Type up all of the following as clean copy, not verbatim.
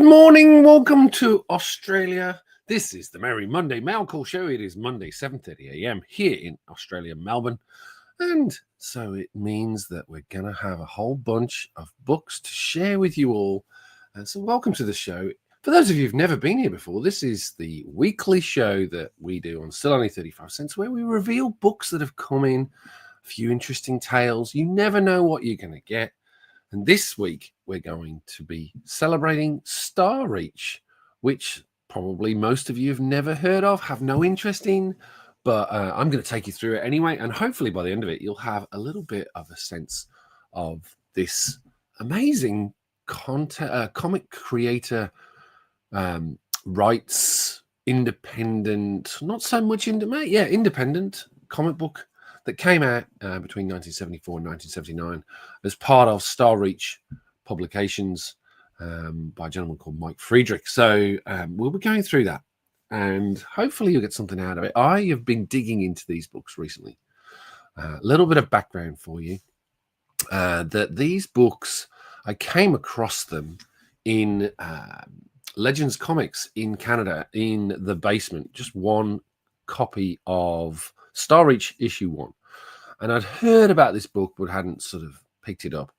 morning, welcome to Australia. This is the Merry Monday Mailcall Show. It is Monday, 7:30 a.m. here in Australia, Melbourne. And so it means that we're going to have a whole bunch of books to share with you all. So welcome to the show. For those of you who've never been here before, this is the weekly show that we do on Still Only 35 Cents, where we reveal books that have come in, a few interesting tales. You never know what you're going to get. And this week, we're going to be celebrating Star Reach, which probably most of you have never heard of, have no interest in, but I'm going to take you through it anyway. And hopefully by the end of it, you'll have a little bit of a sense of this amazing comic creator rights, independent, not so much independent comic book that came out between 1974 and 1979 as part of Star Reach publications by a gentleman called Mike Friedrich. So we'll be going through that, and hopefully you'll get something out of it. I have been digging into these books recently. A little bit of background for you, that these books, I came across them in Legends Comics in Canada, in the basement, just one copy of Star Reach issue 1, and I'd heard about this book but hadn't sort of picked it up,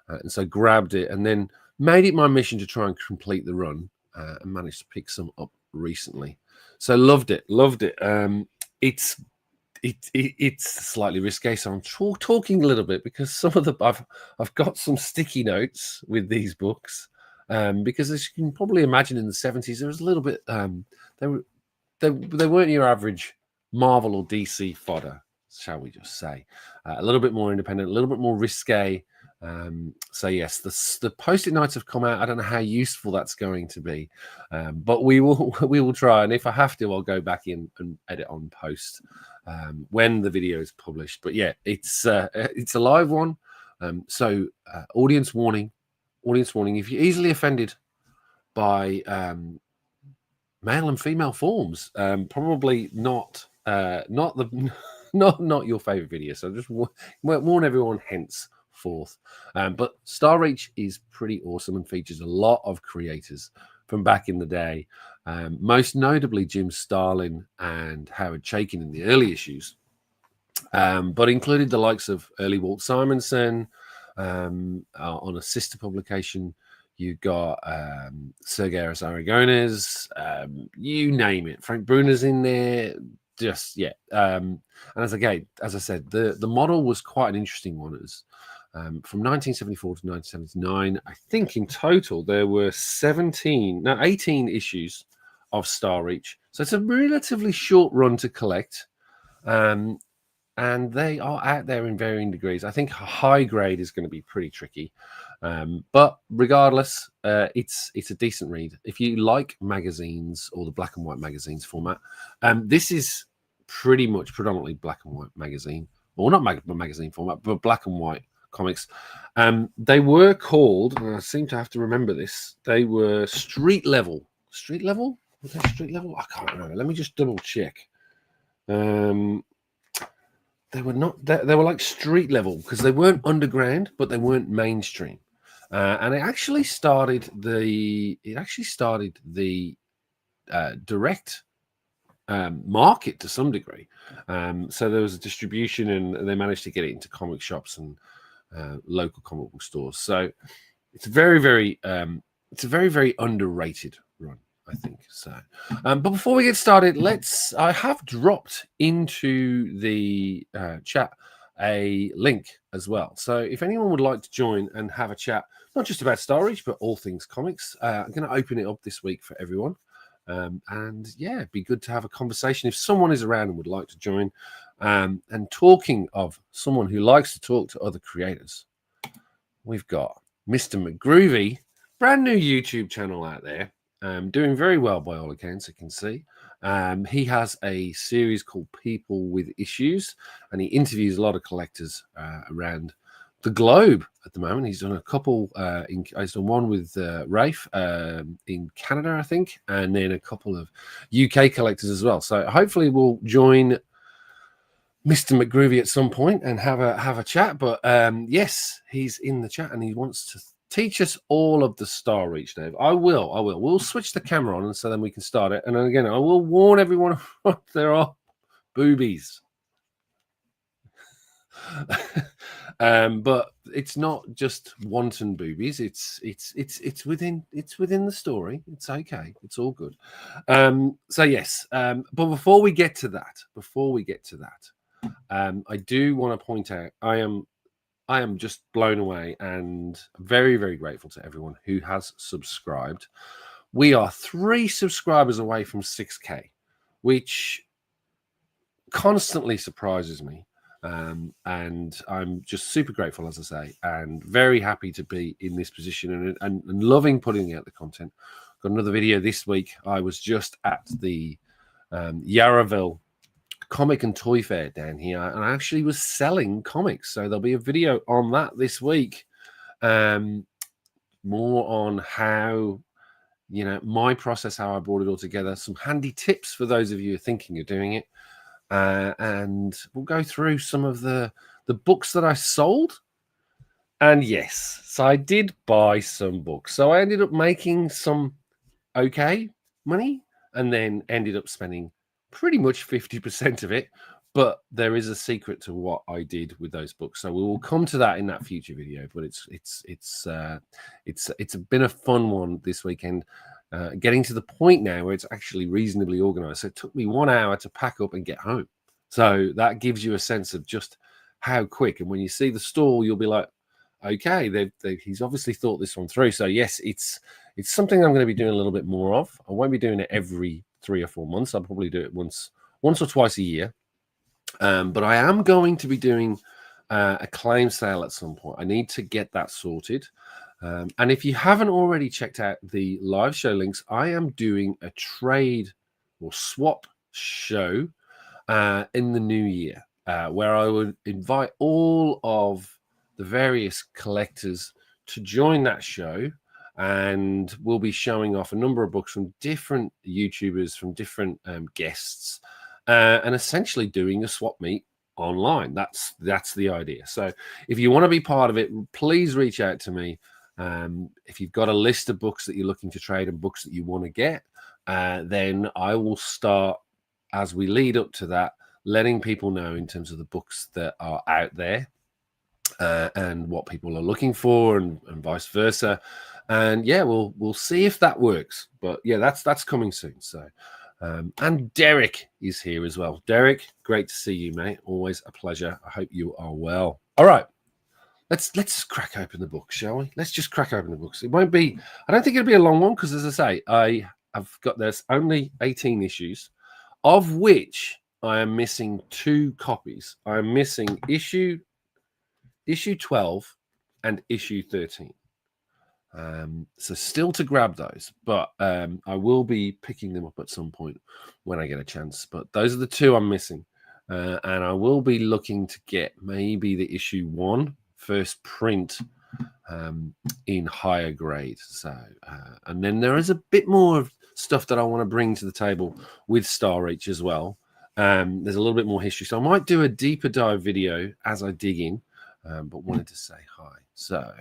and so grabbed it and then made it my mission to try and complete the run, and managed to pick some up recently. So loved it. It's slightly risque, so I'm talking a little bit because some of the I've got some sticky notes with these books, because as you can probably imagine, in the 70s there was a little bit they weren't your average Marvel or DC fodder, shall we just say. A little bit more independent, a little bit more risque. So yes, the post-it notes have come out. I don't know how useful that's going to be, but we will try. And if I have to, I'll go back in and edit on post when the video is published. But yeah, it's a live one. So audience warning. If you're easily offended by male and female forms, probably not your favorite video. So just warn everyone henceforth. But Star Reach is pretty awesome and features a lot of creators from back in the day, most notably Jim Starlin and Howard Chaykin in the early issues, but included the likes of early Walt Simonson. On a sister publication, you got Sergei Aragones, you name it. Frank Bruner's in there. Just and as I said, the model was quite an interesting one. It was from 1974 to 1979. I think in total there were 18 issues of Star Reach. So it's a relatively short run to collect. And they are out there in varying degrees. I think high grade is going to be pretty tricky. But regardless, it's a decent read. If you like magazines or the black and white magazines format, this is pretty much predominantly black and white magazine, or not magazine format, but black and white comics. They were called, and I seem to have to remember this, they were street level. Street level? Was that street level? I can't remember. Let me just double check. They were not. They were like street level because they weren't underground, but they weren't mainstream. And it actually started the direct market to some degree. So there was a distribution, and they managed to get it into comic shops and local comic book stores. So it's a very, very underrated run, I think so. But before we get started, I have dropped into the chat a link as well. So if anyone would like to join and have a chat, not just about Star Reach, but all things comics, I'm going to open it up this week for everyone. And yeah, it'd be good to have a conversation if someone is around and would like to join. And talking of someone who likes to talk to other creators, we've got Mr. McGroovy, brand new YouTube channel out there. Doing very well by all accounts, I can see. He has a series called People with Issues, and he interviews a lot of collectors around the globe at the moment. He's done a couple. He's done one with Rafe in Canada, I think, and then a couple of UK collectors as well. So hopefully we'll join Mr. McGroovy at some point and have a chat. But yes, he's in the chat and he wants to teach us all of the Star Reach, Dave. I will. We'll switch the camera on, and so then we can start it. And again, I will warn everyone there are boobies. But it's not just wanton boobies. It's within the story. It's okay. It's all good. So yes. But before we get to that, I do want to point out I am just blown away and very, very grateful to everyone who has subscribed. We are 3 subscribers away from 6K, which constantly surprises me. And I'm just super grateful, as I say, and very happy to be in this position and loving putting out the content. Got another video this week. I was just at the Yarraville Comic and Toy Fair down here, and I actually was selling comics. So there'll be a video on that this week. More on how, my process, how I brought it all together. Some handy tips for those of you who are thinking of doing it. And we'll go through some of the books that I sold. And yes, so I did buy some books. So I ended up making some okay money and then ended up spending pretty much 50% of it. But there is a secret to what I did with those books. So we will come to that in that future video. But it's been a fun one this weekend. Getting to the point now where it's actually reasonably organized. So it took me 1 hour to pack up and get home. So that gives you a sense of just how quick. And when you see the stall, you'll be like, okay, he's obviously thought this one through. So yes, it's something I'm going to be doing a little bit more of. I won't be doing it every 3 or 4 months. I'll probably do it once or twice a year. But I am going to be doing a claim sale at some point. I need to get that sorted. And if you haven't already checked out the live show links, I am doing a trade or swap show in the new year, where I would invite all of the various collectors to join that show. And we'll be showing off a number of books from different YouTubers, from different guests, and essentially doing a swap meet online. That's the idea. So if you want to be part of it, please reach out to me. If you've got a list of books that you're looking to trade and books that you want to get, then I will start, as we lead up to that, letting people know in terms of the books that are out there and what people are looking for, and vice versa. And yeah, we'll see if that works. But yeah, that's coming soon. So and Derek is here as well. Derek, great to see you, mate. Always a pleasure. I hope you are well. All right. Let's just crack open the book, shall we? Let's just crack open the books. It won't be, I don't think it'll be a long one, because as I say, there's only 18 issues, of which I am missing 2 copies. I am missing issue 12 and issue 13. So still to grab those, but I will be picking them up at some point when I get a chance. But those are the 2 I'm missing. And I will be looking to get maybe the issue 1 first print in higher grade. So and then there is a bit more of stuff that I want to bring to the table with Star Reach as well. There's a little bit more history, so I might do a deeper dive video as I dig in, but wanted to say hi. So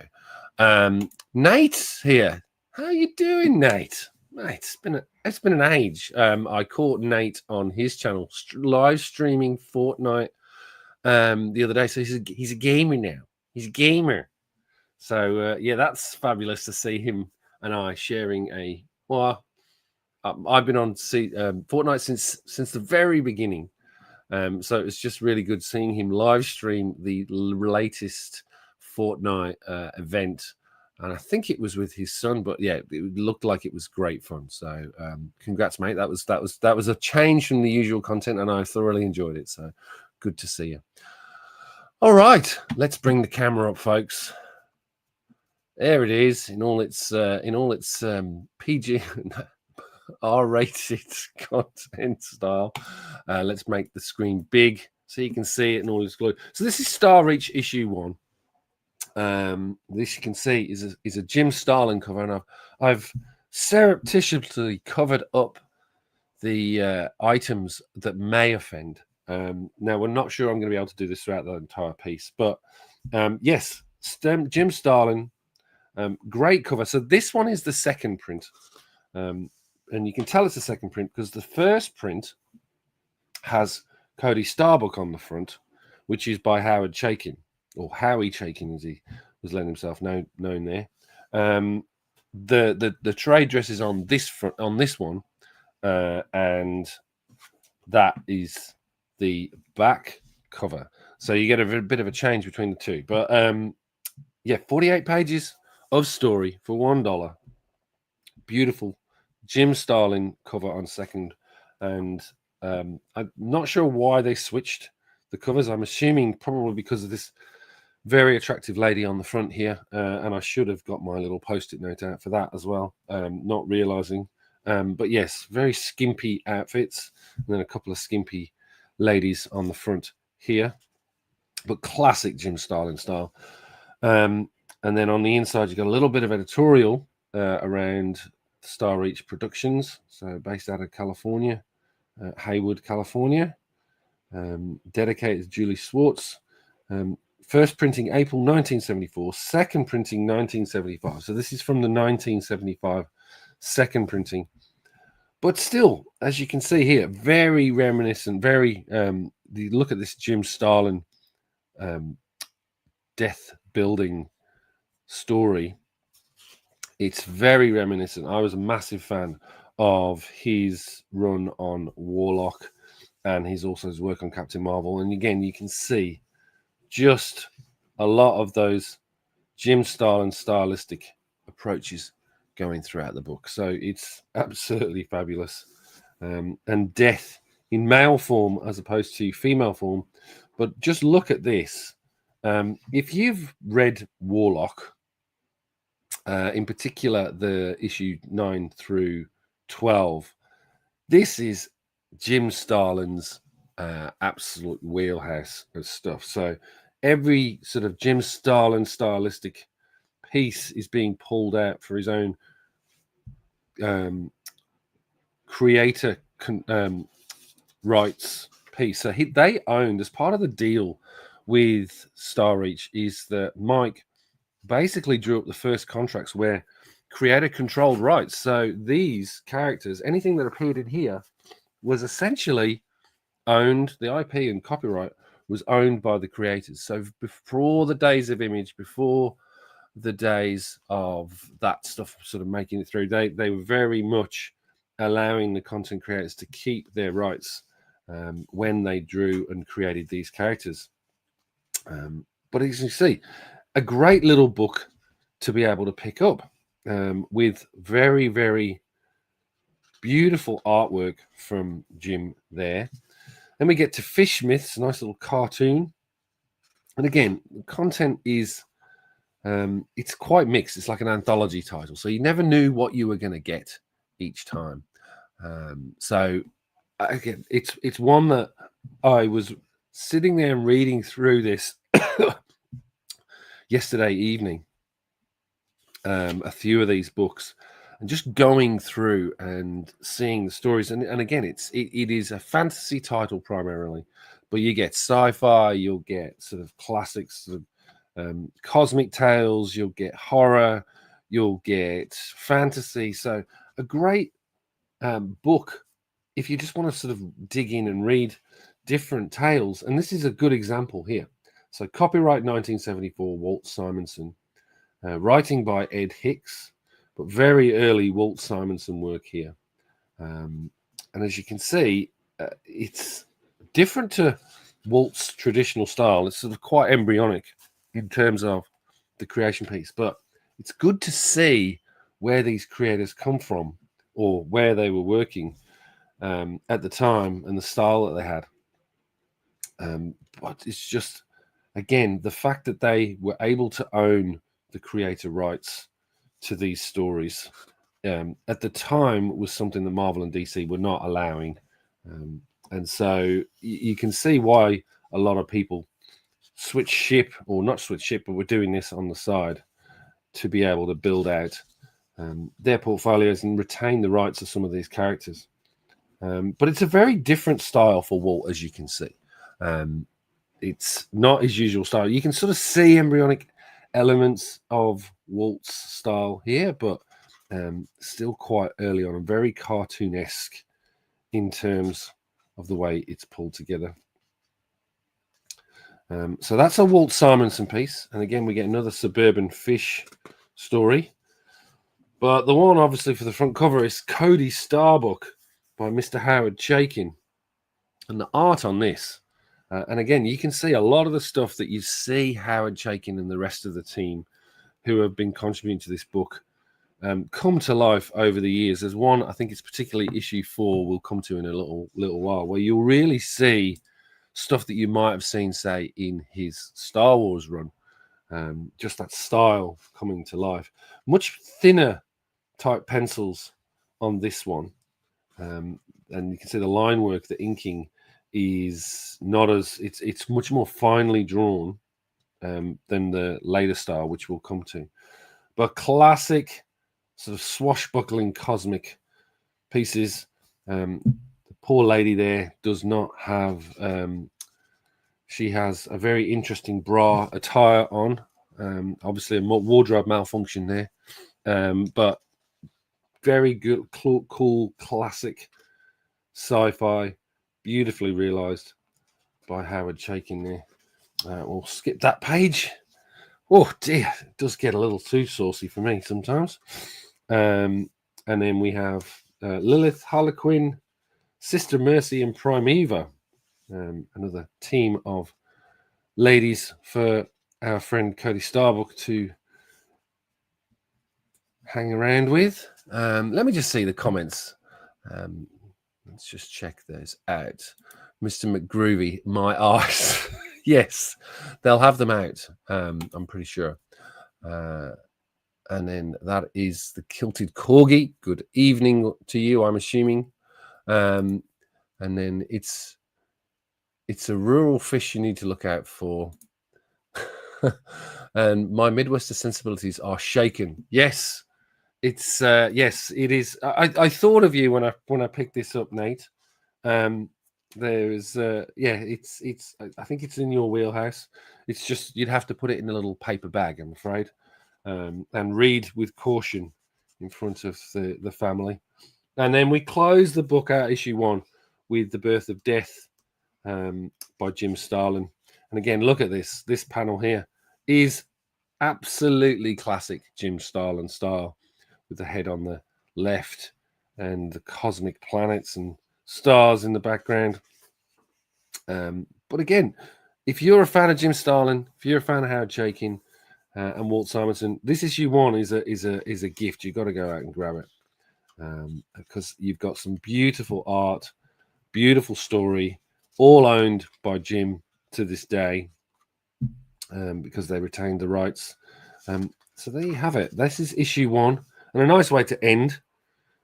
Nate's here. How you doing, Nate? Mate, it's been an age. I caught Nate on his channel live streaming Fortnite the other day. So he's a gamer now. He's a gamer. So yeah, that's fabulous to see him and I sharing a. Well, I've been on Fortnite since the very beginning. So it's just really good seeing him live stream the latest Fortnite event. And I think it was with his son, but yeah, it looked like it was great fun. So congrats, mate. That was a change from the usual content, and I thoroughly enjoyed it. So good to see you. All right, let's bring the camera up, folks. There it is in all its PG R-rated content style. Let's make the screen big so you can see it in all its glory. So this is Star Reach issue 1. This you can see is a Jim Starlin cover, and I've surreptitiously covered up the items that may offend. Now we're not sure I'm going to be able to do this throughout the entire piece, but yes, Jim Starlin, Great cover. So this one is the second print. And you can tell it's a second print because the first print has Cody Starbuck on the front, which is by Howard Chaykin, or Howie Chaykin, as he was letting himself known there. The trade dress is on this front, on this one, and that is the back cover. So you get a bit of a change between the two. But yeah, 48 pages of story for $1. Beautiful Jim Starlin cover on second, and I'm not sure why they switched the covers. I'm assuming probably because of this very attractive lady on the front here, and I should have got my little post-it note out for that as well, not realizing. But yes, very skimpy outfits, and then a couple of skimpy ladies on the front here, but classic Jim Starlin style. And then on the inside, you've got a little bit of editorial around Star Reach Productions, so based out of California, Haywood, California. Dedicated to Julie Swartz. First printing April 1974, second printing 1975. So this is from the 1975 second printing. But still, as you can see here, very reminiscent, very, the look at this Jim Starlin death building story. It's very reminiscent. I was a massive fan of his run on Warlock, and he's also his work on Captain Marvel. And again, you can see just a lot of those Jim Starlin stylistic approaches going throughout the book. So it's absolutely fabulous. And death in male form as opposed to female form. But just look at this. If you've read Warlock, in particular the issue 9 through 12, this is Jim Starlin's absolute wheelhouse of stuff. So every sort of Jim Starlin stylistic piece is being pulled out for his own creator rights piece. So they owned, as part of the deal with Star Reach, is that Mike basically drew up the first contracts where creator controlled rights. So these characters, anything that appeared in here, was essentially owned. The IP and copyright was owned by the creators. So before the days of Image, before the days of that stuff sort of making it through, they were very much allowing the content creators to keep their rights when they drew and created these characters. But as you see, a great little book to be able to pick up with very, very beautiful artwork from Jim there. Then we get to Fish Myths, a nice little cartoon. And again, the content is, it's quite mixed. It's like an anthology title. So you never knew what you were going to get each time. So again, it's one that I was sitting there and reading through this yesterday evening, a few of these books, and just going through and seeing the stories. And again, it is a fantasy title primarily, but you get sci-fi, you'll get sort of classics, sort of cosmic tales, you'll get horror, you'll get fantasy. So a great book if you just want to sort of dig in and read different tales. And this is a good example here. So copyright 1974, Walt Simonson, writing by Ed Hicks, but very early Walt Simonson work here. And as you can see, it's different to Walt's traditional style. It's sort of quite embryonic in terms of the creation piece, but it's good to see where these creators come from or where they were working at the time and the style that they had. But it's just, again, the fact that they were able to own the creator rights to these stories at the time was something that Marvel and DC were not allowing. And so you can see why a lot of people switch ship, or not switch ship, but were doing this on the side to be able to build out their portfolios and retain the rights of some of these characters. But it's a very different style for Walt, as you can see. It's not his usual style. You can sort of see embryonic elements of Walt's style here, but still quite early on and very cartoonesque in terms of the way it's pulled together. So that's a Walt Simonson piece. And again, we get another suburban fish story. But the one, obviously, for the front cover is Cody Starbuck by Mr. Howard Chaykin. And the art on this, and again, you can see a lot of the stuff that you see Howard Chaykin and the rest of the team who have been contributing to this book come to life over the years. There's one, I think it's particularly issue 4, we'll come to in a little while, where you'll really see stuff that you might have seen, say, in his Star Wars run. Just that style coming to life. Much thinner type pencils on this one. And you can see the line work, the inking is not as, it's much more finely drawn than the later style, which we'll come to. But classic sort of swashbuckling cosmic pieces. The poor lady there does not have, she has a very interesting bra attire on. Obviously a wardrobe malfunction there. But very good, cool, classic sci-fi, beautifully realized by Howard Chaykin there. We'll skip that page. Oh dear, it does get a little too saucy for me sometimes. And then we have Lilith, Harlequin, Sister Mercy, and Primeva. Another team of ladies for our friend Cody Starbuck to hang around with. Let me just see the comments. Let's just check those out. Mr. McGroovy, my eyes. Yes, they'll have them out. I'm pretty sure. And then that is the Kilted Corgi. Good evening to you, I'm assuming. And then it's a rural fish you need to look out for. And my Midwestern sensibilities are shaken. Yes. It's yes, it is. I thought of you when I picked this up, Nate. There's it's I think it's in your wheelhouse. It's just you'd have to put it in a little paper bag, I'm afraid, and read with caution in front of the family. And then we close the book out, issue 1, with The Birth of Death by Jim Starlin. And again, look at this. This panel here is absolutely classic Jim Starlin style, with the head on the left and the cosmic planets and stars in the background. But again, if you're a fan of Jim Starlin, if you're a fan of Howard Chaykin and Walt Simonson, this issue 1 is a gift. You've got to go out and grab it because you've got some beautiful art, beautiful story, all owned by Jim to this day because they retained the rights. So there you have it. This is issue 1. And a nice way to end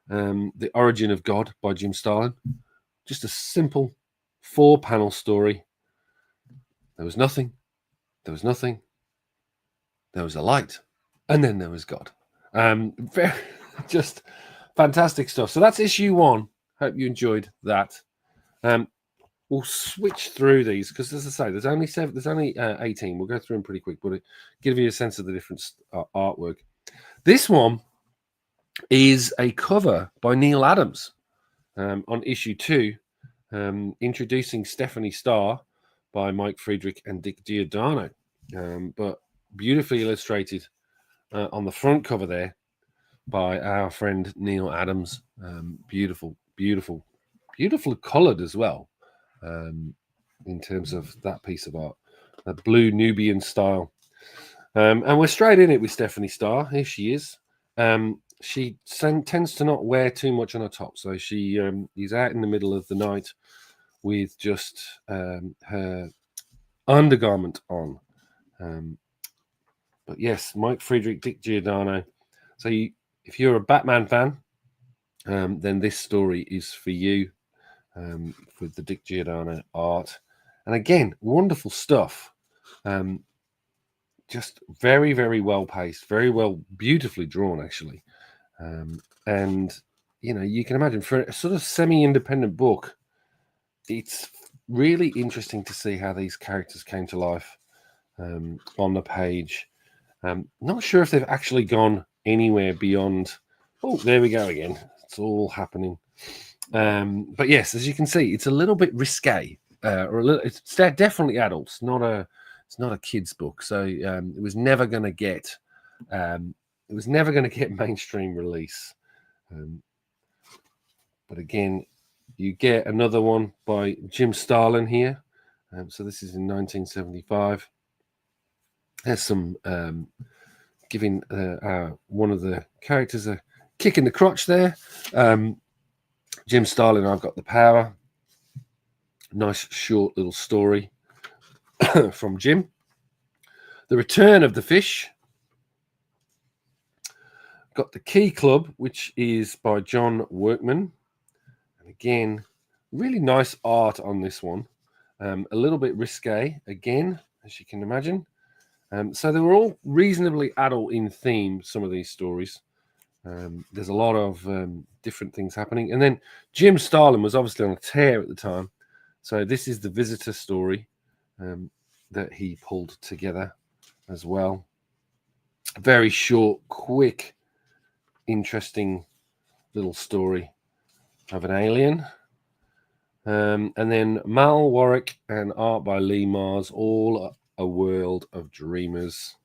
The Origin of God by Jim Starlin. Just a simple 4-panel story. There was nothing. There was nothing. There was a light. And then there was God. Just fantastic stuff. So that's issue 1. Hope you enjoyed that. We'll switch through these because, as I say, there's only 18. We'll go through them pretty quick, but it give you a sense of the different artwork. This one is a cover by Neil Adams on issue 2, introducing Stephanie Starr by Mike Friedrich and Dick Giordano, but beautifully illustrated on the front cover there by our friend Neil Adams. Beautiful colored as well in terms of that piece of art, a blue Nubian style. And we're straight in it with Stephanie Starr. Here she is. She tends to not wear too much on her top, so she is out in the middle of the night with just her undergarment on. But yes, Mike Friedrich, Dick Giordano. So if you're a Batman fan, then this story is for you with the Dick Giordano art. And again, wonderful stuff. Just very, very well paced, very well, beautifully drawn, actually. And, you can imagine for a sort of semi-independent book, it's really interesting to see how these characters came to life on the page. Not sure if they've actually gone anywhere beyond. Oh, there we go again. It's all happening. But yes, as you can see, it's a little bit risque, or a little. It's definitely adults, It's not a kids' book. So it was never going to get. It was never going to get mainstream release. But again, you get another one by Jim Starlin here. So this is in 1975. There's some giving one of the characters a kick in the crotch there. Jim Starlin, I've Got the Power. Nice short little story from Jim. The Return of the Fish. Got The Key Club, which is by John Workman. And again, really nice art on this one. A little bit risque, again, as you can imagine. So they were all reasonably adult in theme, some of these stories. There's a lot of different things happening. And then Jim Starlin was obviously on a tear at the time. So this is the Visitor story that he pulled together as well. Very short, quick, interesting little story of an alien. And then Mal Warwick and art by Lee Mars, All a World of Dreamers.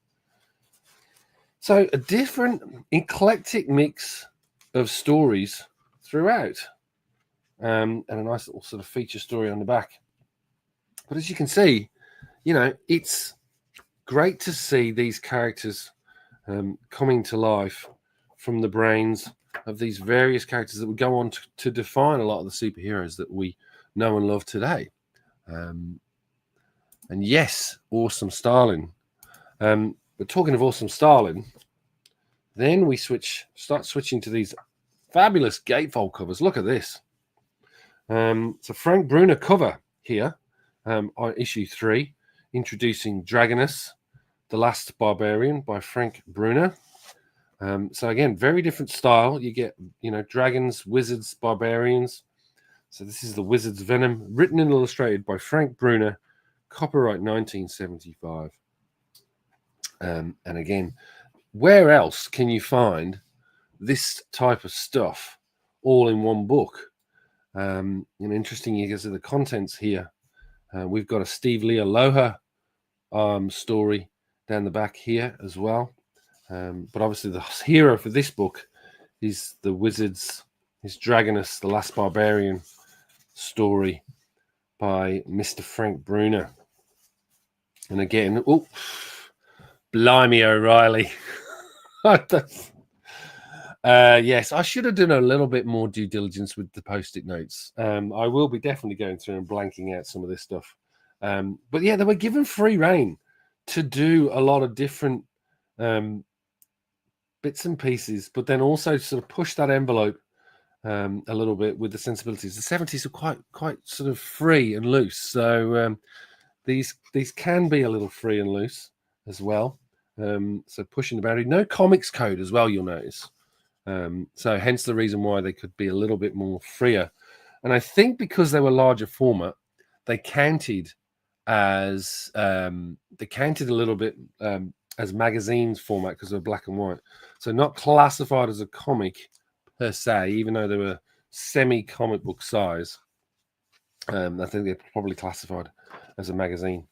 So a different eclectic mix of stories throughout. And a nice little sort of feature story on the back. But as you can see, you know, it's great to see these characters coming to life from the brains of these various characters that would go on to define a lot of the superheroes that we know and love today. And yes, awesome Starlin. But talking of awesome Starlin, then we start switching to these fabulous gatefold covers. Look at this. It's a Frank Brunner cover here on issue 3, introducing Dragonus, The Last Barbarian by Frank Brunner. So again, very different style. You get, you know, dragons, wizards, barbarians. So this is the Wizard's Venom, written and illustrated by Frank Brunner, copyright 1975. And again, where else can you find this type of stuff all in one book? And interesting, you get to the contents here. We've got a Steve Lee Aloha story down the back here as well. But obviously the hero for this book is the Wizards, is Dragonus, The Last Barbarian story by Mr. Frank Brunner. And again, oh, blimey O'Reilly. Yes, I should have done a little bit more due diligence with the post-it notes. I will be definitely going through and blanking out some of this stuff. But yeah, they were given free rein to do a lot of different bits and pieces, but then also sort of push that envelope a little bit with the sensibilities. The 70s are quite sort of free and loose. So these can be a little free and loose as well. So pushing the boundary. No comics code as well, you'll notice. So hence the reason why they could be a little bit more freer. And I think because they were larger format, they counted as a little bit as magazines format because they're black and white. So not classified as a comic per se, even though they were semi-comic book size. I think they're probably classified as a magazine.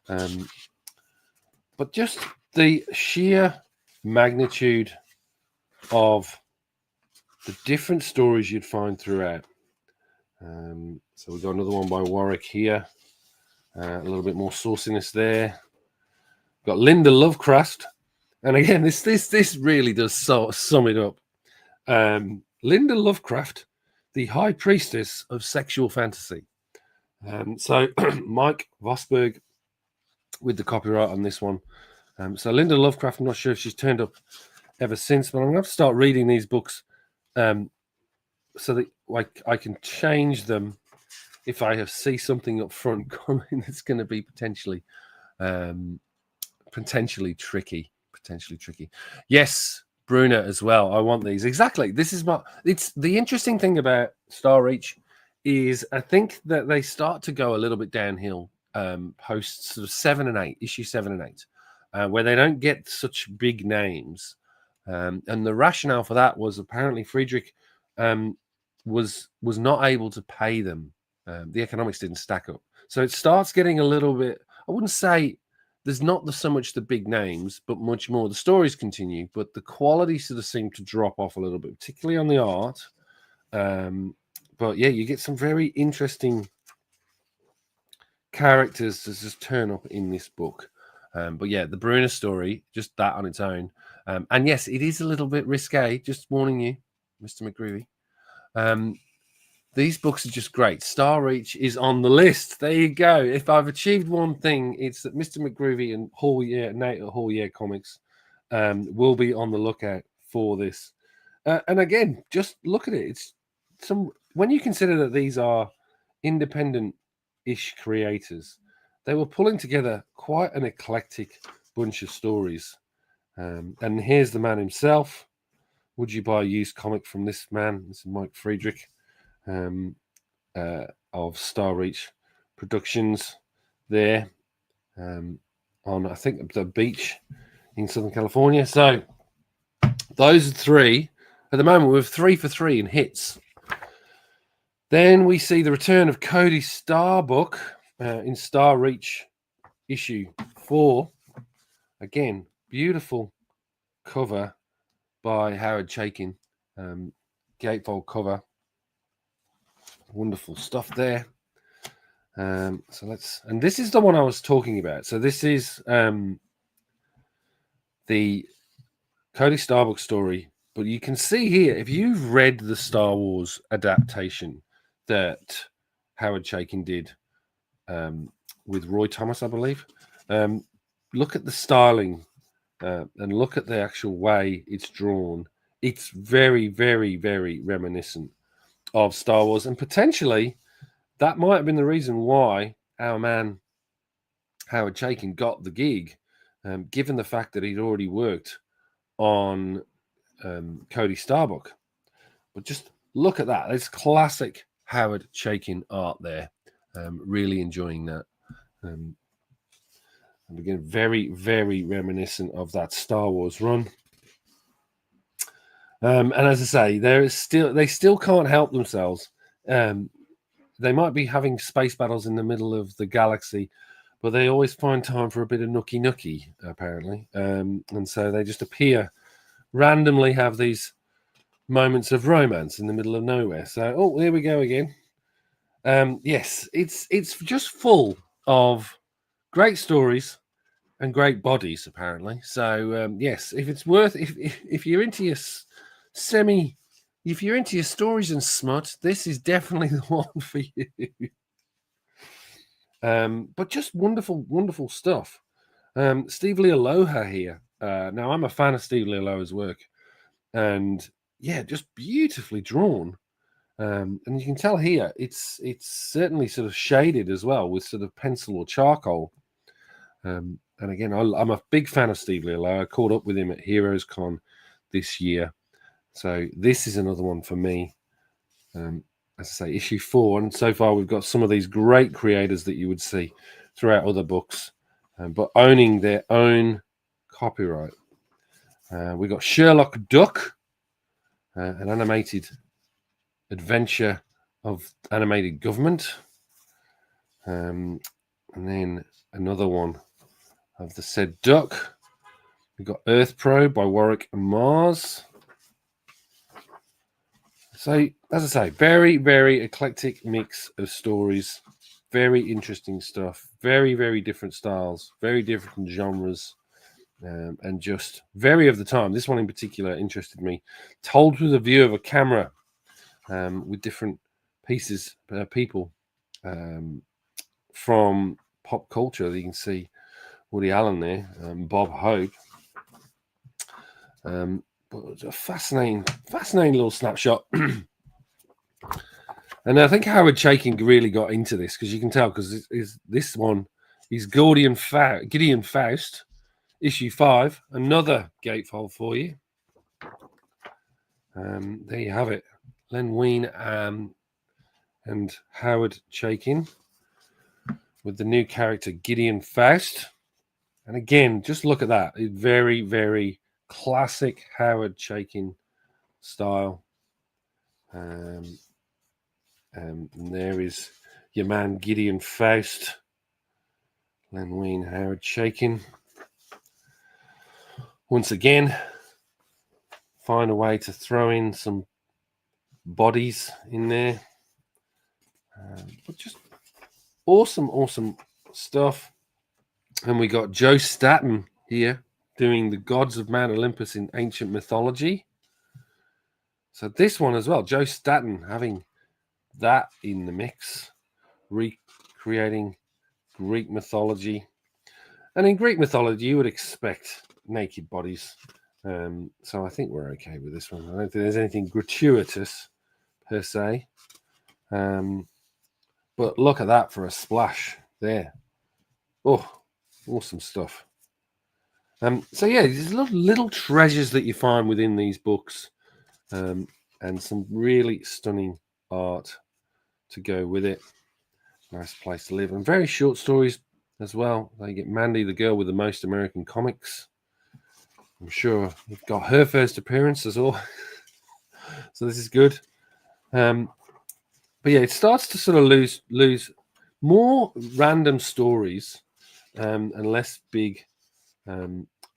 But just the sheer magnitude of the different stories you'd find throughout. So we've got another one by Warwick here. A little bit more sauciness there. Got Linda Lovecraft. And again, this really does sum it up. Linda Lovecraft, the high priestess of sexual fantasy. So Mike Vosberg with the copyright on this one. So Linda Lovecraft, I'm not sure if she's turned up ever since, but I'm going to have to start reading these books so that I can change them if I see something up front coming that's going to be potentially tricky. Yes, Brunner as well. I want these. Exactly. It's the interesting thing about Star Reach is I think that they start to go a little bit downhill post sort of issue 7 and 8. where they don't get such big names. And the rationale for that was apparently Friedrich was not able to pay them. The economics didn't stack up. So it starts getting a little bit, I wouldn't say there's not so much the big names, but much more the stories continue, but the quality sort of seemed to drop off a little bit, particularly on the art. But yeah, you get some very interesting characters to just turn up in this book. But yeah, the Bruner story, just that on its own. And yes, it is a little bit risque, just warning you, Mr. McGreevy. These books are just great. Star Reach is on the list. There you go. If I've achieved one thing, it's that Mr. McGreevy and Nate at Hall Year Comics will be on the lookout for this. And again, just look at it. It's when you consider that these are independent-ish creators, they were pulling together quite an eclectic bunch of stories. And here's the man himself. Would you buy a used comic from this man? This is Mike Friedrich. Of Star Reach Productions there on, I think, the beach in Southern California. So those are three. At the moment, we're 3 for 3 in hits. Then we see the return of Cody Starbuck in Star Reach issue 4. Again, beautiful cover by Howard Chaykin. Gatefold cover. Wonderful stuff there. And this is the one I was talking about. So this is the Cody Starbuck story. But you can see here, if you've read the Star Wars adaptation that Howard Chaykin did with Roy Thomas, I believe, look at the styling and look at the actual way it's drawn. It's very, very, very reminiscent of Star Wars, and potentially that might have been the reason why our man Howard Chaykin got the gig, given the fact that he'd already worked on Cody Starbuck. But just look at that. There's classic Howard Chaykin art there. Really enjoying that. And again, very, very reminiscent of that Star Wars run. And as I say, they still can't help themselves. They might be having space battles in the middle of the galaxy, but they always find time for a bit of nookie, apparently. And so they just randomly have these moments of romance in the middle of nowhere. So, here we go again. Yes, it's just full of great stories and great bodies, apparently. So, yes, if you're into your if you're into your stories and smut, this is definitely the one for you. But just wonderful, wonderful stuff. Steve Lee Aloha here. Now, I'm a fan of Steve Lee Aloha's work. And, yeah, just beautifully drawn. And you can tell here, it's certainly sort of shaded as well with sort of pencil or charcoal. And, again, I'm a big fan of Steve Lee Aloha. I caught up with him at Heroes Con this year. So this is another one for me. As I say, issue 4. And so far, we've got some of these great creators that you would see throughout other books, but owning their own copyright. We've got Sherlock Duck, an animated adventure of animated government. And then another one of the said duck. We've got Earth Probe by Warwick and Mars. So, as I say, very, very eclectic mix of stories. Very interesting stuff. Very, very different styles. Very different genres. And just very of the time. This one in particular interested me. Told through the view of a camera with different people from pop culture. You can see Woody Allen there, Bob Hope. But it's a fascinating little snapshot. And I think Howard Chaykin really got into this, because you can tell, because this one is Gideon Faust, issue 5, another gatefold for you. There you have it. Len Wein and Howard Chaykin with the new character Gideon Faust. And again, just look at that. Very, very classic Howard Chaykin style. And there is your man Gideon Faust, Len Wein, Howard Chaykin. Once again, find a way to throw in some bodies in there. But just awesome, awesome stuff. And we got Joe Staton here doing the gods of Mount Olympus in ancient mythology. So this one as well, Joe Staton having that in the mix, recreating Greek mythology. And in Greek mythology, you would expect naked bodies. So I think we're okay with this one. I don't think there's anything gratuitous per se. But look at that for a splash there. Oh, awesome stuff. So yeah, there's a lot of little treasures that you find within these books, and some really stunning art to go with it. Nice place to live, and very short stories as well. They get Mandy, the girl with the most American comics. I'm sure you've got her first appearance as well. So this is good. But yeah, it starts to sort of lose more random stories, and less big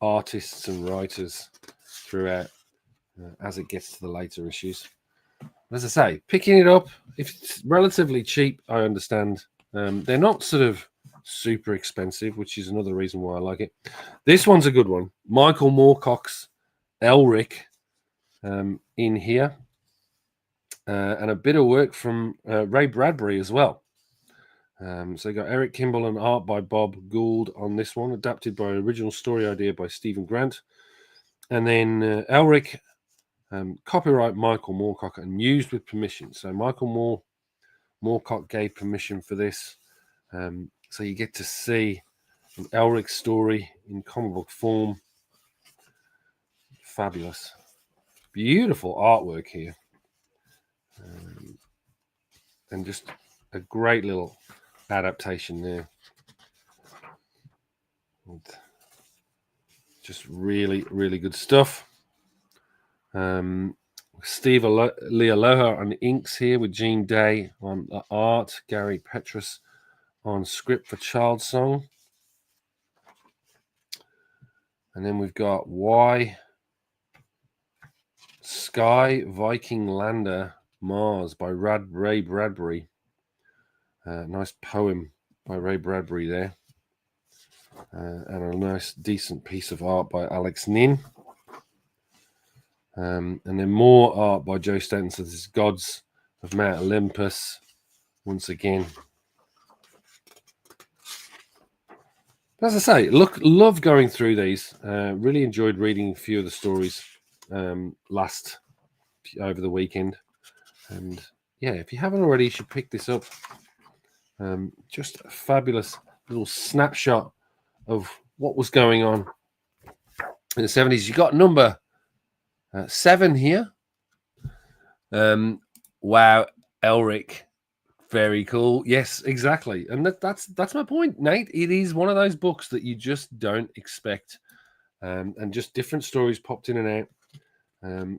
artists and writers throughout as it gets to the later issues. As I say, picking it up, if it's relatively cheap, I understand. They're not sort of super expensive, which is another reason why I like it. This one's a good one. Michael Moorcock's Elric in here, and a bit of work from Ray Bradbury as well. So you got Eric Kimball and art by Bob Gould on this one, adapted by original story idea by Stephen Grant. And then Elric, copyright Michael Moorcock and used with permission. So Michael Moorcock gave permission for this. So you get to see an Elric story in comic book form. Fabulous. Beautiful artwork here. And just a great little adaptation there. And just really, really good stuff. Steve Lealoha on inks here with Gene Day on art, Gary Petrus on script for Child Song. And then we've got Why Sky Viking Lander Mars by Ray Bradbury. Nice poem by Ray Bradbury there. And a nice, decent piece of art by Alex Nin. And then more art by Joe Staton. So this is Gods of Mount Olympus once again. As I say, love going through these. Really enjoyed reading a few of the stories over the weekend. And yeah, if you haven't already, you should pick this up. Just a fabulous little snapshot of what was going on in the 70s. You got number 7 here. Wow, Elric. Very cool. Yes, exactly. And that's my point, Nate. It is one of those books that you just don't expect. And just different stories popped in and out.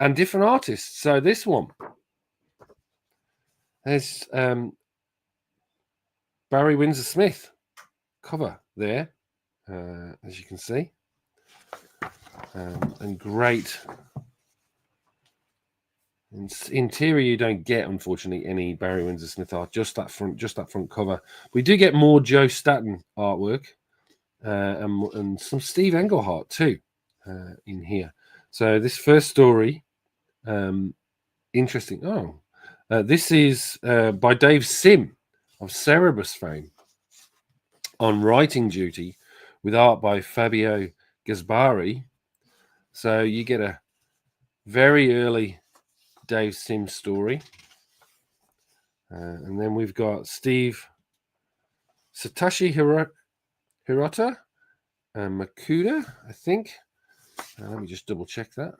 And different artists. So this one, there's Barry Windsor Smith cover there, as you can see. And great. Interior, you don't get, unfortunately, any Barry Windsor Smith art. Just that front cover. We do get more Joe Staton artwork, and some Steve Englehart too in here. So this first story, interesting. This is by Dave Sim of Cerebus fame, on writing duty, with art by Fabio Gaspari. So you get a very early Dave Sim story. And then we've got Steve Satoshi Hirota and Makuda, I think. Let me just double check that.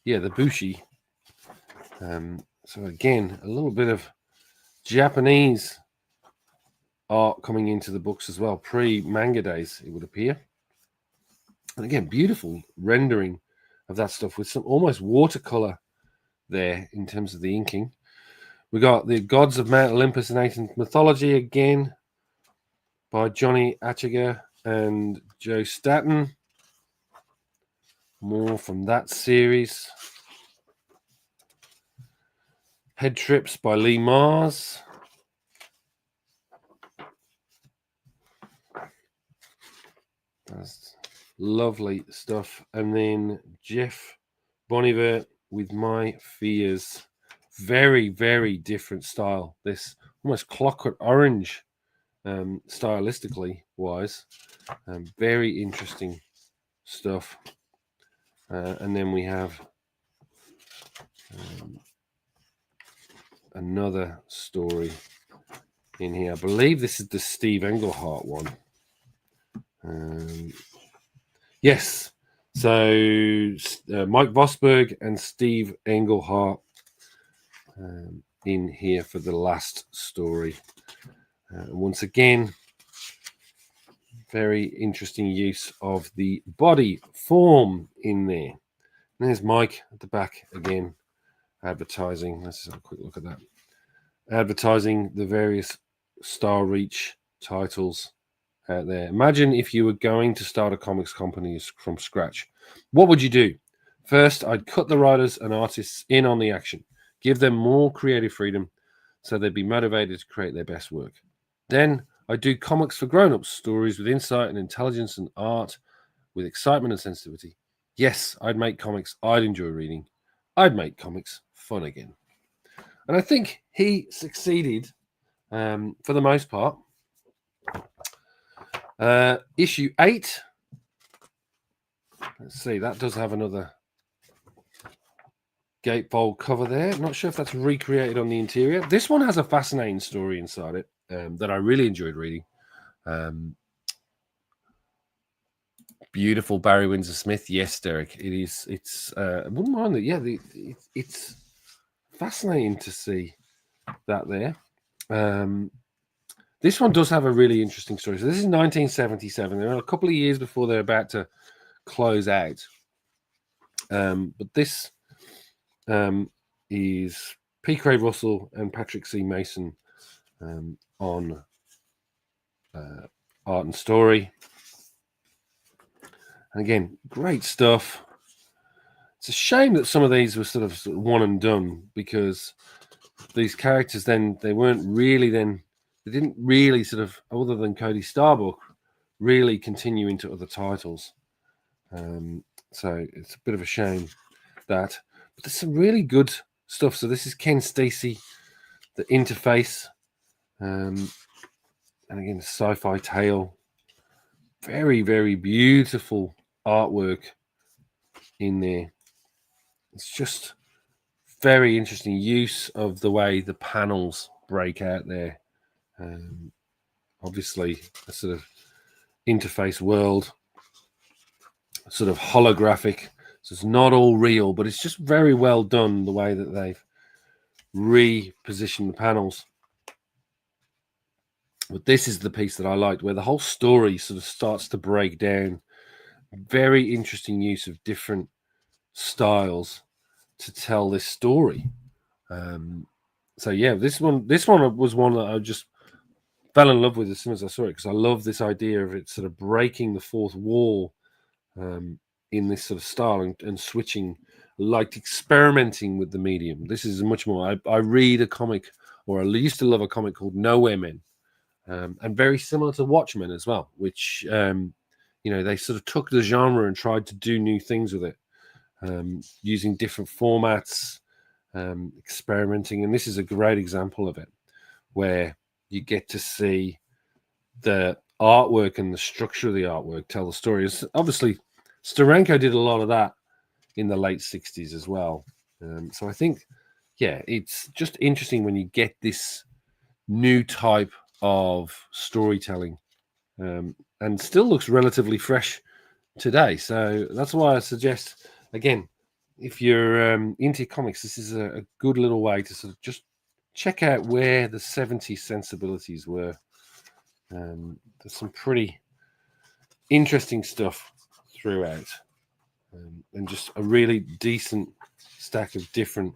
Yeah, the Bushi. So again, a little bit of Japanese art coming into the books as well, pre-manga days, it would appear. And again, beautiful rendering of that stuff with some almost watercolor there in terms of the inking. We got the Gods of Mount Olympus and Ancient Mythology again by Johnny Achiger and Joe Staton. More from that series. Head Trips by Lee Mars. That's lovely stuff. And then Jeff Boniver with My Fears. Very, very different style. This almost Clockwork Orange, stylistically wise. Very interesting stuff. And then we have another story in here. I believe this is the Steve Englehart one. Yes. So Mike Vosberg and Steve Englehart in here for the last story. Once again, very interesting use of the body form in there. And there's Mike at the back again, advertising. Let's have a quick look at that. Advertising the various Star Reach titles out there. Imagine if you were going to start a comics company from scratch. What would you do? First, I'd cut the writers and artists in on the action, give them more creative freedom so they'd be motivated to create their best work. Then I'd do comics for grown-ups, stories with insight and intelligence and art with excitement and sensitivity. Yes, I'd make comics I'd enjoy reading. I'd make comics fun again. And I think he succeeded for the most part. Issue 8. Let's see, that does have another gatefold cover there. Not sure if that's recreated on the interior. This one has a fascinating story inside it that I really enjoyed reading. Beautiful Barry Windsor Smith. Yes, Derek, it is. It's. I wouldn't mind that. Yeah, it's fascinating to see that there. This one does have a really interesting story. So this is 1977. They're a couple of years before they're about to close out. But this is P. Craig Russell and Patrick C. Mason on art and story. And again, great stuff. It's a shame that some of these were sort of one and done, because these characters then, they didn't really sort of, other than Cody Starbuck, really continue into other titles. So it's a bit of a shame that. But there's some really good stuff. So this is Ken Stacy, The Interface. And again, sci-fi tale. Very, very beautiful artwork in there. It's just very interesting use of the way the panels break out there. Obviously, a sort of interface world, sort of holographic. So it's not all real, but it's just very well done the way that they've repositioned the panels. But this is the piece that I liked, where the whole story sort of starts to break down. Very interesting use of different styles to tell this story. So yeah, this one was one that I just fell in love with as soon as I saw it, because I love this idea of it sort of breaking the fourth wall in this sort of style and switching, like experimenting with the medium. This is much more. I read a comic, or I used to love a comic called Nowhere Men, and very similar to Watchmen as well, which they sort of took the genre and tried to do new things with it, using different formats, experimenting. And this is a great example of it, where you get to see the artwork and the structure of the artwork tell the story. Obviously, Steranko did a lot of that in the late 60s as well. So I think, yeah, it's just interesting when you get this new type of storytelling, and still looks relatively fresh today. So that's why I suggest, again, if you're into comics, this is a good little way to sort of just check out where the 70s sensibilities were There's some pretty interesting stuff throughout, and just a really decent stack of different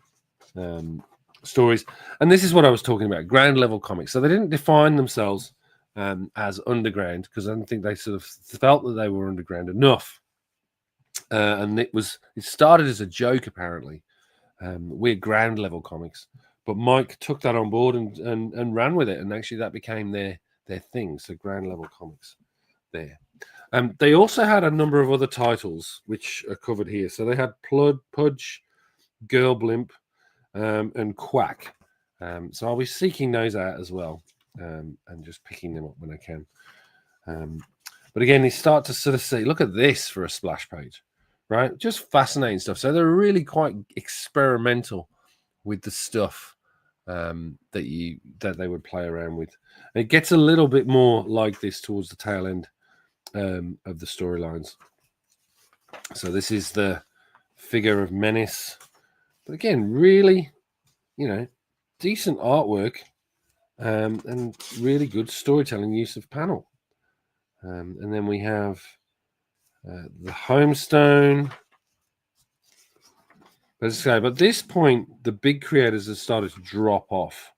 stories. And this is what I was talking about, ground level comics. So they didn't define themselves as underground, because I don't think they sort of felt that they were underground enough. And it started as a joke, apparently. We're ground level comics, but Mike took that on board and ran with it, and actually that became their thing. So ground level comics there. They also had a number of other titles which are covered here. So they had Pudge, Girl Blimp, and Quack. So I'll be seeking those out as well, and just picking them up when I can. But again, you start to sort of see, look at this for a splash page, right? Just fascinating stuff. So they're really quite experimental with the stuff that they would play around with. And it gets a little bit more like this towards the tail end of the storylines. So this is the figure of menace, but again, really, decent artwork, and really good storytelling use of panel. And then we have the Homestone. But at this point, the big creators have started to drop off.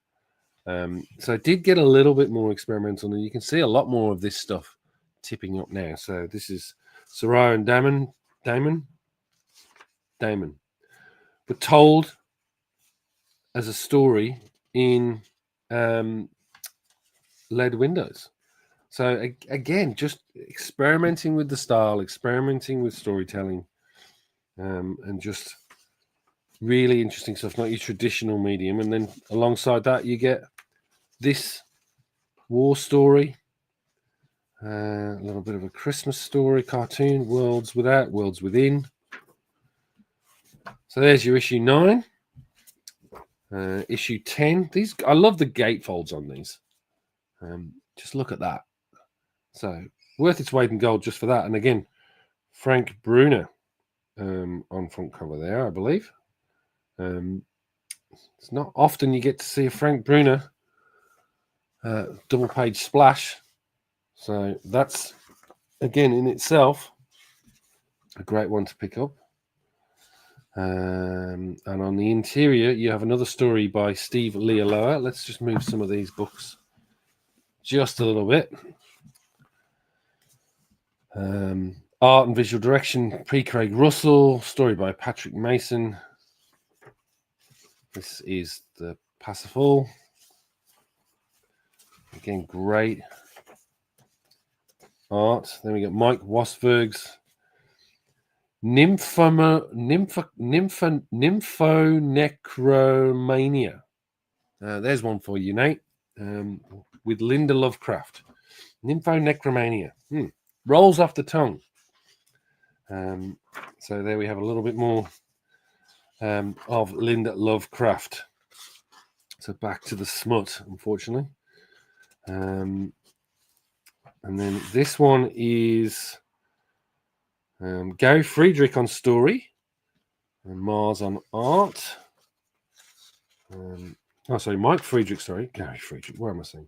So it did get a little bit more experimental, and you can see a lot more of this stuff tipping up now. So this is Soraya and Damon, but told as a story in LED windows. So again, just experimenting with the style, experimenting with storytelling, and just really interesting stuff, not your traditional medium. And then alongside that, you get this war story, a little bit of a Christmas story, cartoon, Worlds Without, Worlds Within. So there's your issue 9. Issue 10. These, I love the gatefolds on these. Just look at that. So worth its weight in gold just for that. And again, Frank Bruner on front cover there, I believe. It's not often you get to see a Frank Bruner double page splash. So that's, again, in itself, a great one to pick up. And on the interior, you have another story by Steve Lealoa. Let's just move some of these books just a little bit. Art and visual direction, P. Craig Russell. Story by Patrick Mason. This is the Parsifal. Again, great art. Then we got Mike Wasberg's Nympho-necromania. There's one for you, Nate, with Linda Lovecraft. Nympho-necromania. Rolls off the tongue. So there we have a little bit more of Linda Lovecraft. So back to the smut, unfortunately. And then this one is Gary Friedrich on story and Mars on art. Mike Friedrich, Gary Friedrich, what am I saying?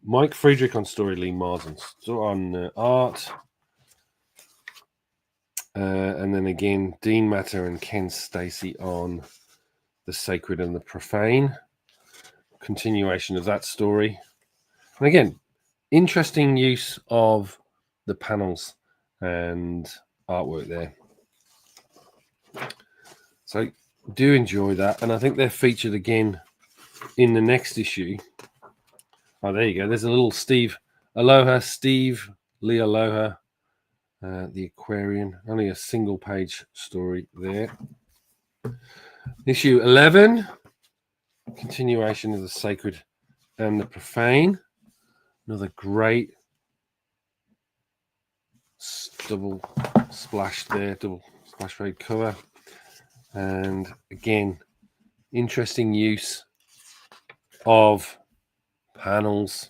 Mike Friedrich on story, Lee Mars on art. And then again, Dean Matter and Ken Stacy on the sacred and the profane. Continuation of that story. And again, interesting use of the panels and artwork there. So do enjoy that. And I think they're featured again in the next issue. Oh, there you go. There's a little Steve Lee Aloha, the Aquarian. Only a single page story there. Issue 11, continuation of the sacred and the profane. Another great double splash there, double splash page cover. And again, interesting use of panels.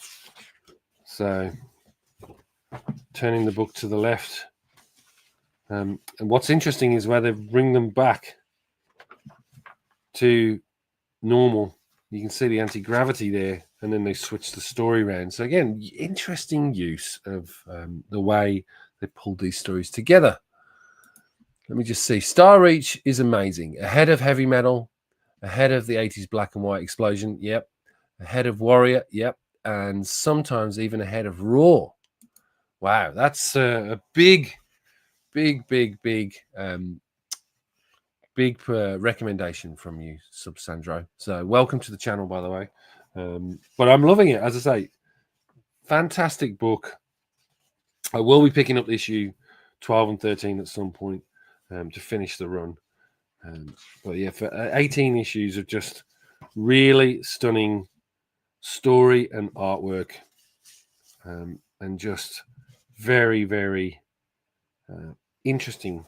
So turning the book to the left. And what's interesting is where they bring them back to normal You can see the anti-gravity there, and then they switch the story around. So again, interesting use of the way they pulled these stories together. Let me just see. Star Reach is amazing. Ahead of Heavy Metal, ahead of the 80s black and white explosion, yep. Ahead of Warrior, yep. And sometimes even ahead of Raw. Wow, that's a big recommendation from you, Subsandro. So welcome to the channel, by the way. But I'm loving it. As I say, fantastic book. I will be picking up issue 12 and 13 at some point to finish the run. But yeah, for 18 issues of just really stunning story and artwork, and just very, very interesting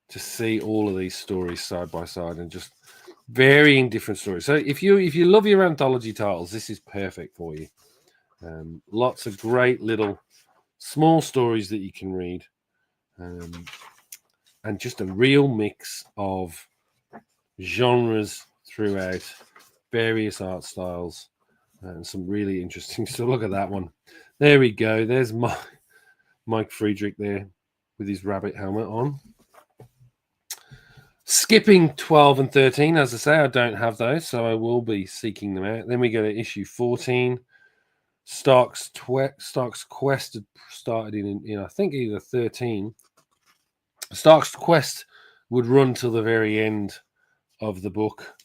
to see all of these stories side by side and just varying different stories. So if you love your anthology titles, this is perfect for you. Lots of great little small stories that you can read, and just a real mix of genres throughout, various art styles, and some really interesting stuff. Look at that one. There we go. There's Mike Friedrich there with his rabbit helmet on. Skipping 12 and 13, as I say, I don't have those, so I will be seeking them out. Then we go to issue 14. Stark's Quest had started in I think either 13. Stark's Quest would run till the very end of the book,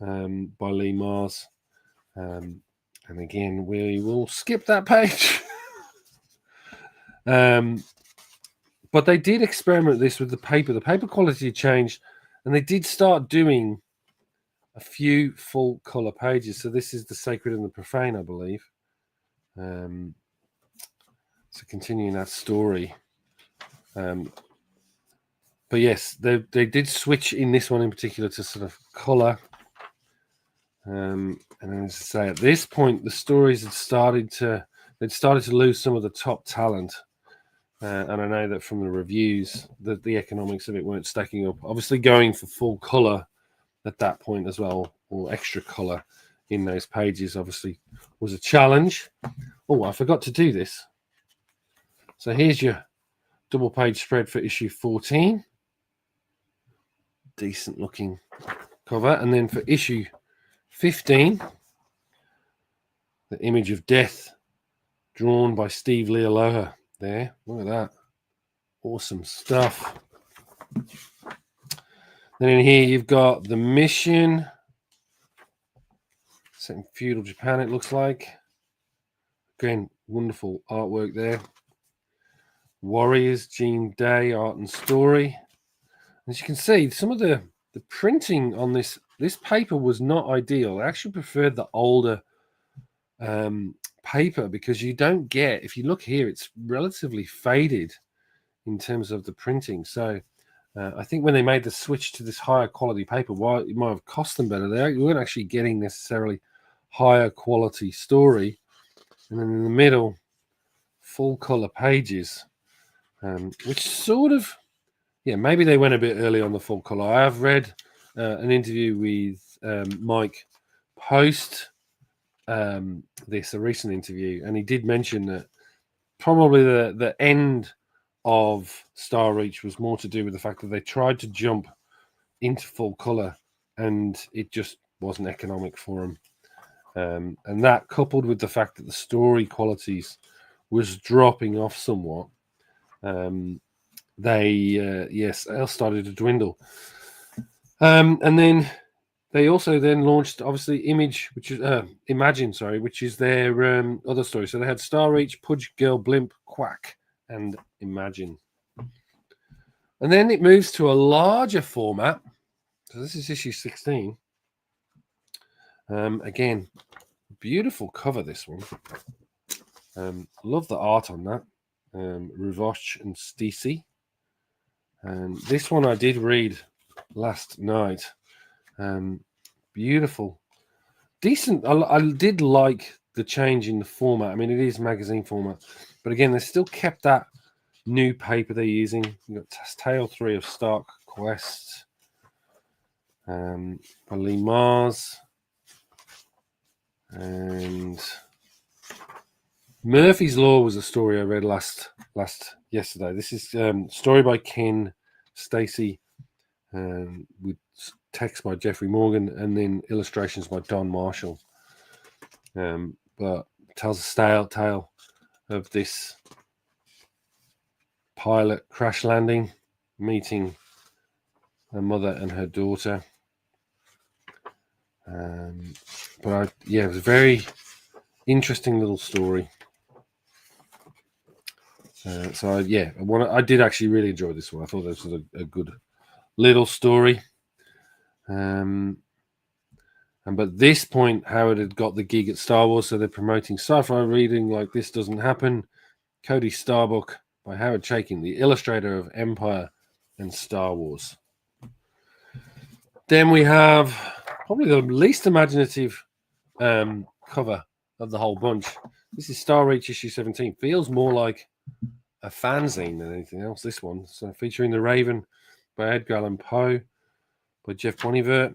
by Lee Mars. And again, we will skip that page. But they did experiment this with the paper. The paper quality changed, and they did start doing a few full color pages. So this is the Sacred and the Profane, I believe. So continuing that story. But yes, they did switch in this one in particular to sort of color. And as I say, at this point, the stories had started to lose some of the top talent. And I know that from the reviews that the economics of it weren't stacking up. Obviously, going for full color at that point as well, or extra color in those pages, obviously was a challenge. Oh, I forgot to do this. So here's your double page spread for issue 14. Decent looking cover. And then for issue 15, the image of death drawn by Steve Lealoha. There, look at that. Awesome stuff. Then in here you've got the mission set in feudal Japan, it looks like. Again, wonderful artwork there. Warriors, Gene Day, art and story. As you can see, some of the printing on this paper was not ideal. I actually preferred the older paper, because you don't get, if you look here, it's relatively faded in terms of the printing. So I think when they made the switch to this higher quality paper, while it might have cost them better, they weren't actually getting necessarily higher quality story. And then in the middle, full color pages, which sort of, yeah, maybe they went a bit early on the full color. I have read an interview with Mike post this, a recent interview, and he did mention that probably the end of Star Reach was more to do with the fact that they tried to jump into full color and it just wasn't economic for them. And that, coupled with the fact that the story qualities was dropping off somewhat, they started to dwindle. And then they also then launched, obviously, Imagine, which is their other story. So they had Star Reach, Pudge Girl, Blimp, Quack, and Imagine. And then it moves to a larger format. So this is issue 16. Again, beautiful cover, this one. Love the art on that. Ruvosh and Stacey. And this one I did read last night. Beautiful, decent. I did like the change in the format. I mean, it is magazine format, but again, they still kept that new paper they're using. You've got Tale 3 of Stark Quest by Lee Mars. And Murphy's Law was a story I read yesterday. This is story by Ken Stacy, with text by Jeffrey Morgan, and then illustrations by Don Marshall. But it tells a tale of this pilot crash landing, meeting her mother and her daughter. But it was a very interesting little story. I did actually really enjoy this one. I thought this was a good little story. But at this point, Howard had got the gig at Star Wars, so they're promoting sci-fi reading like This Doesn't Happen. Cody Starbuck by Howard Chaykin, the illustrator of Empire and Star Wars. Then we have probably the least imaginative cover of the whole bunch. This is Star Reach issue 17. Feels more like a fanzine than anything else, this one. So featuring The Raven by Edgar Allan Poe, by Jeff Bonivert.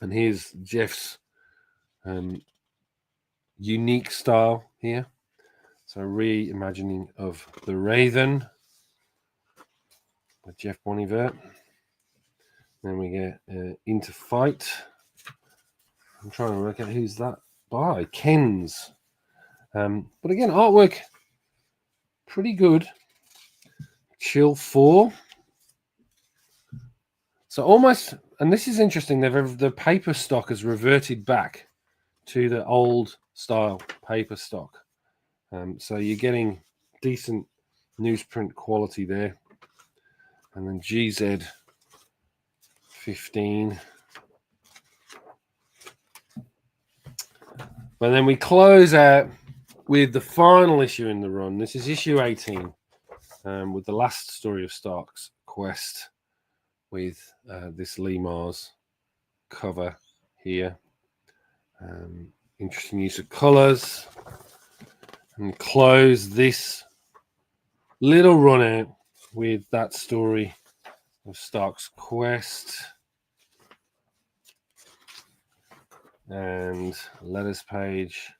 And here's Jeff's unique style here. So reimagining of The Raven by Jeff Bonivert. Then we get Into Fight. I'm trying to work out who's that by. Ken's. But again, artwork pretty good. Chill 4. So almost, and this is interesting, the paper stock has reverted back to the old style paper stock. So you're getting decent newsprint quality there. And then GZ 15. But then we close out with the final issue in the run. This is issue 18, with the last story of Stark's quest, with this Lee Mars cover here. Interesting use of colors. And close this little run out with that story of Stark's quest. And letters page.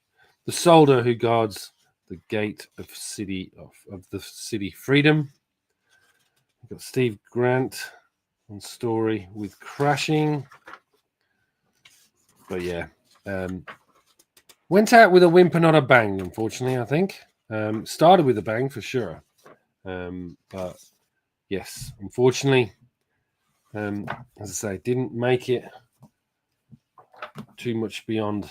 The soldier who guards the gate of the city freedom. We've got Steve Grant on story with Crashing. But yeah, went out with a whimper, not a bang, unfortunately, I think. Started with a bang for sure. But yes, unfortunately, as I say, didn't make it too much beyond,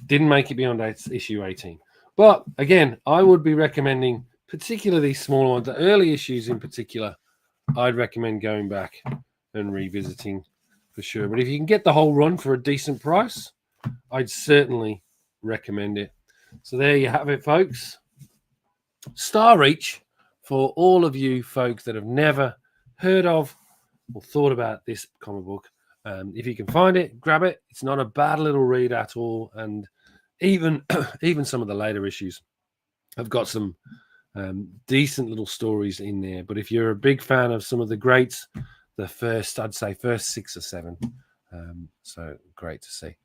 didn't make it beyond issue 18. But again, I would be recommending, particularly these smaller ones, the early issues in particular, I'd recommend going back and revisiting for sure. But if you can get the whole run for a decent price, I'd certainly recommend it. So there you have it, folks. Star Reach, for all of you folks that have never heard of or thought about this comic book. If you can find it, grab it. It's not a bad little read at all. And even some of the later issues have got some decent little stories in there. But if you're a big fan of some of the greats, I'd say first 6 or 7. So great to see.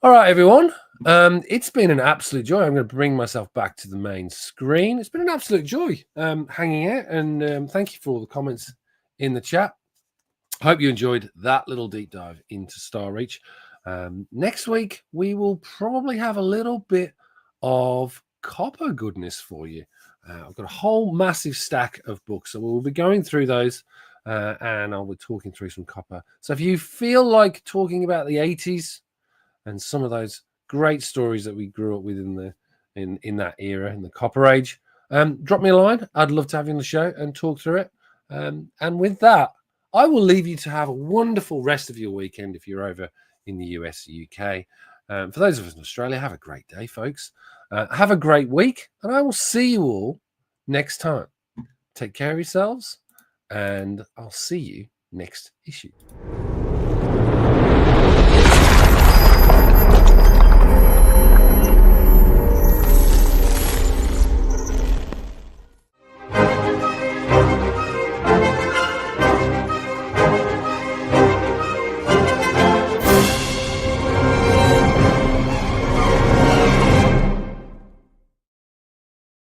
All right, everyone. It's been an absolute joy. I'm going to bring myself back to the main screen. It's been an absolute joy hanging out. And thank you for all the comments in the chat. Hope you enjoyed that little deep dive into Star Reach. Next week, we will probably have a little bit of copper goodness for you. I've got a whole massive stack of books, so we'll be going through those, and I'll be talking through some copper. So if you feel like talking about the 80s and some of those great stories that we grew up with in that era, in the copper age, drop me a line. I'd love to have you on the show and talk through it. And with that, I will leave you to have a wonderful rest of your weekend if you're over in the US, UK. For those of us in Australia, have a great day, folks. Have a great week, and I will see you all next time. Take care of yourselves, and I'll see you next issue.